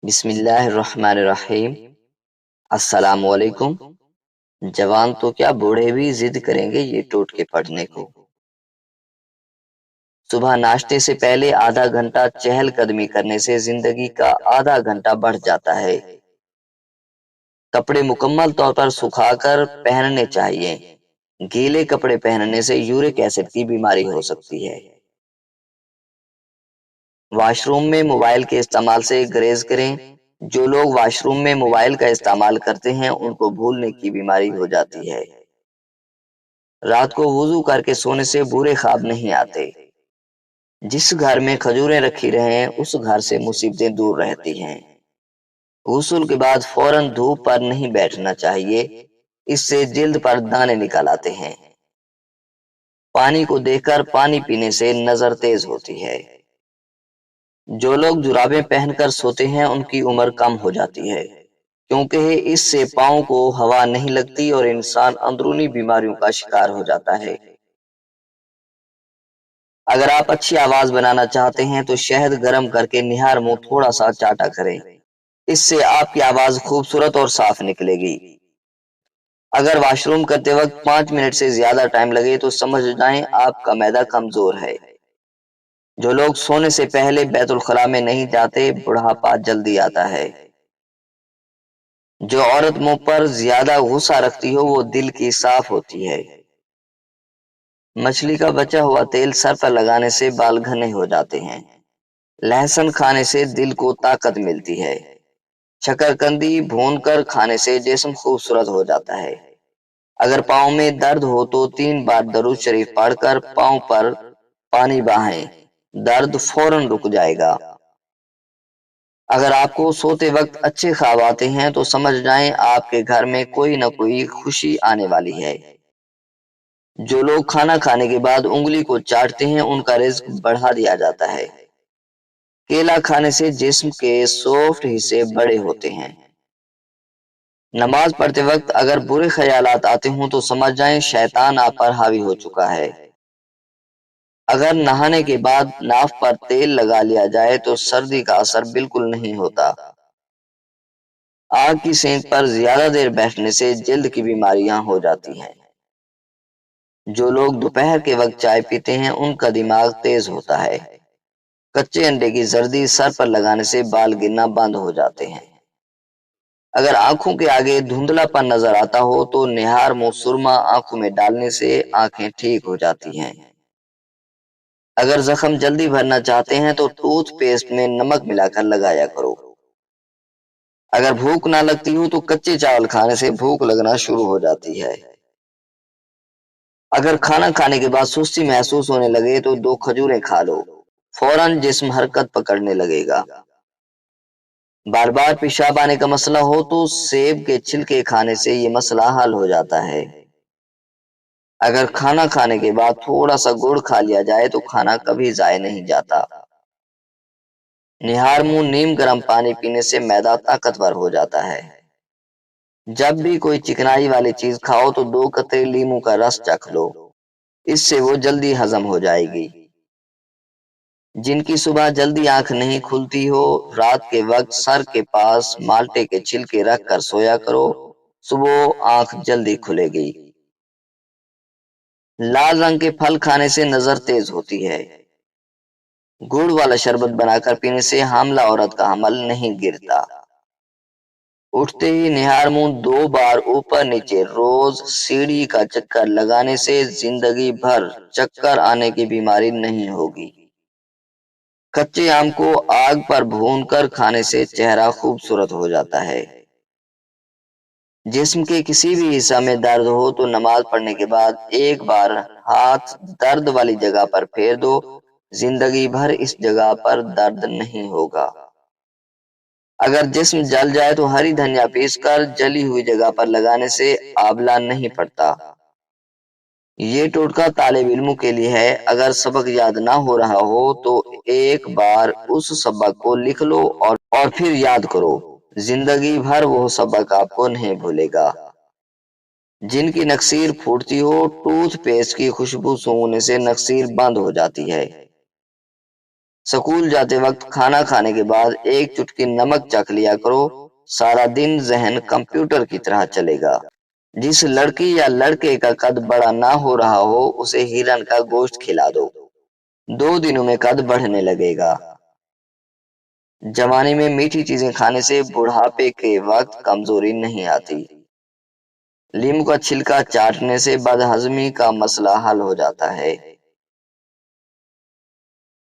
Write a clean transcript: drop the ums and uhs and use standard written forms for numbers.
بسم اللہ الرحمن الرحیم۔ السلام علیکم۔ جوان تو کیا بوڑھے بھی ضد کریں گے یہ ٹوٹکے پڑھنے کو۔ صبح ناشتے سے پہلے آدھا گھنٹہ چہل قدمی کرنے سے زندگی کا آدھا گھنٹہ بڑھ جاتا ہے۔ کپڑے مکمل طور پر سکھا کر پہننے چاہیے۔ گیلے کپڑے پہننے سے یورک ایسڈ کی بیماری ہو سکتی ہے۔ واش روم میں موبائل کے استعمال سے گریز کریں۔ جو لوگ واش روم میں موبائل کا استعمال کرتے ہیں ان کو بھولنے کی بیماری ہو جاتی ہے۔ رات کو وضو کر کے سونے سے برے خواب نہیں آتے۔ جس گھر میں کھجوریں رکھی رہیں اس گھر سے مصیبتیں دور رہتی ہیں۔ غسل کے بعد فوراً دھوپ پر نہیں بیٹھنا چاہیے، اس سے جلد پر دانے نکل آتے ہیں۔ پانی کو دیکھ کر پانی پینے سے نظر تیز ہوتی ہے۔ جو لوگ جرابیں پہن کر سوتے ہیں ان کی عمر کم ہو جاتی ہے، کیونکہ اس سے پاؤں کو ہوا نہیں لگتی اور انسان اندرونی بیماریوں کا شکار ہو جاتا ہے۔ اگر آپ اچھی آواز بنانا چاہتے ہیں تو شہد گرم کر کے نہار منہ تھوڑا سا چاٹا کریں، اس سے آپ کی آواز خوبصورت اور صاف نکلے گی۔ اگر واش روم کرتے وقت 5 منٹ سے زیادہ ٹائم لگے تو سمجھ جائیں آپ کا معدہ کمزور ہے۔ جو لوگ سونے سے پہلے بیت الخلاء میں نہیں جاتے بڑھاپا جلدی آتا ہے۔ جو عورت منہ پر زیادہ غصہ رکھتی ہو وہ دل کی صاف ہوتی ہے۔ مچھلی کا بچا ہوا تیل سر پر لگانے سے بال گھنے ہو جاتے ہیں۔ لہسن کھانے سے دل کو طاقت ملتی ہے۔ شکرکندی بھون کر کھانے سے جسم خوبصورت ہو جاتا ہے۔ اگر پاؤں میں درد ہو تو 3 بار درود شریف پڑھ کر پاؤں پر پانی بہائیں، درد فوراً رک جائے گا۔ اگر آپ کو سوتے وقت اچھے خواب آتے ہیں تو سمجھ جائیں آپ کے گھر میں کوئی نہ کوئی خوشی آنے والی ہے۔ جو لوگ کھانا کھانے کے بعد انگلی کو چاٹتے ہیں ان کا رزق بڑھا دیا جاتا ہے۔ کیلا کھانے سے جسم کے سافٹ حصے بڑے ہوتے ہیں۔ نماز پڑھتے وقت اگر برے خیالات آتے ہوں تو سمجھ جائیں شیطان آپ پر حاوی ہو چکا ہے۔ اگر نہانے کے بعد ناف پر تیل لگا لیا جائے تو سردی کا اثر بالکل نہیں ہوتا۔ آگ کی سینک پر زیادہ دیر بیٹھنے سے جلد کی بیماریاں ہو جاتی ہیں۔ جو لوگ دوپہر کے وقت چائے پیتے ہیں ان کا دماغ تیز ہوتا ہے۔ کچے انڈے کی زردی سر پر لگانے سے بال گرنا بند ہو جاتے ہیں۔ اگر آنکھوں کے آگے دھندلا پن نظر آتا ہو تو نہار منہ سرما آنکھوں میں ڈالنے سے آنکھیں ٹھیک ہو جاتی ہیں۔ اگر زخم جلدی بھرنا چاہتے ہیں تو ٹوتھ پیسٹ میں نمک ملا کر لگایا کرو۔ اگر بھوک نہ لگتی ہو تو کچے چاول کھانے سے بھوک لگنا شروع ہو جاتی ہے۔ اگر کھانا کھانے کے بعد سستی محسوس ہونے لگے تو 2 کھجوریں کھا لو، فوراً جسم حرکت پکڑنے لگے گا۔ بار بار پیشاب آنے کا مسئلہ ہو تو سیب کے چھلکے کھانے سے یہ مسئلہ حل ہو جاتا ہے۔ اگر کھانا کھانے کے بعد تھوڑا سا گڑ کھا لیا جائے تو کھانا کبھی ضائع نہیں جاتا۔ نہار منہ نیم گرم پانی پینے سے معدہ طاقتور ہو جاتا ہے۔ جب بھی کوئی چکنائی والی چیز کھاؤ تو 2 قطرے لیموں کا رس چکھ لو، اس سے وہ جلدی ہضم ہو جائے گی۔ جن کی صبح جلدی آنکھ نہیں کھلتی ہو رات کے وقت سر کے پاس مالٹے کے چھلکے رکھ کر سویا کرو، صبح آنکھ جلدی کھلے گی۔ لال رنگ کے پھل کھانے سے نظر تیز ہوتی ہے۔ گڑ والا شربت بنا کر پینے سے حاملہ عورت کا حمل نہیں گرتا۔ اٹھتے ہی نہار منہ 2 بار اوپر نیچے روز سیڑھی کا چکر لگانے سے زندگی بھر چکر آنے کی بیماری نہیں ہوگی۔ کچے آم کو آگ پر بھون کر کھانے سے چہرہ خوبصورت ہو جاتا ہے۔ جسم کے کسی بھی حصہ میں درد ہو تو نماز پڑھنے کے بعد 1 بار ہاتھ درد والی جگہ پر پھیر دو، زندگی بھر اس جگہ پر درد نہیں ہوگا۔ اگر جسم جل جائے تو ہری دھنیا پیس کر جلی ہوئی جگہ پر لگانے سے آبلہ نہیں پڑتا۔ یہ ٹوٹکا طالب علموں کے لیے ہے۔ اگر سبق یاد نہ ہو رہا ہو تو 1 بار اس سبق کو لکھ لو اور پھر یاد کرو، زندگی بھر وہ سبق آپ کو نہیں بھولے گا۔ جن کی نکسیر پھوٹتی ہو ٹوتھ پیسٹ کی خوشبو سونگنے سے نکسیر بند ہو جاتی ہے۔ سکول جاتے وقت کھانا کھانے کے بعد ایک چٹکی نمک چکھ لیا کرو، سارا دن ذہن کمپیوٹر کی طرح چلے گا۔ جس لڑکی یا لڑکے کا قد بڑا نہ ہو رہا ہو اسے ہرن کا گوشت کھلا دو، 2 دنوں میں قد بڑھنے لگے گا۔ جوانی میں میٹھی چیزیں کھانے سے بڑھاپے کے وقت کمزوری نہیں آتی۔ لیمو کا چھلکا چاٹنے سے بد ہضمی کا مسئلہ حل ہو جاتا ہے۔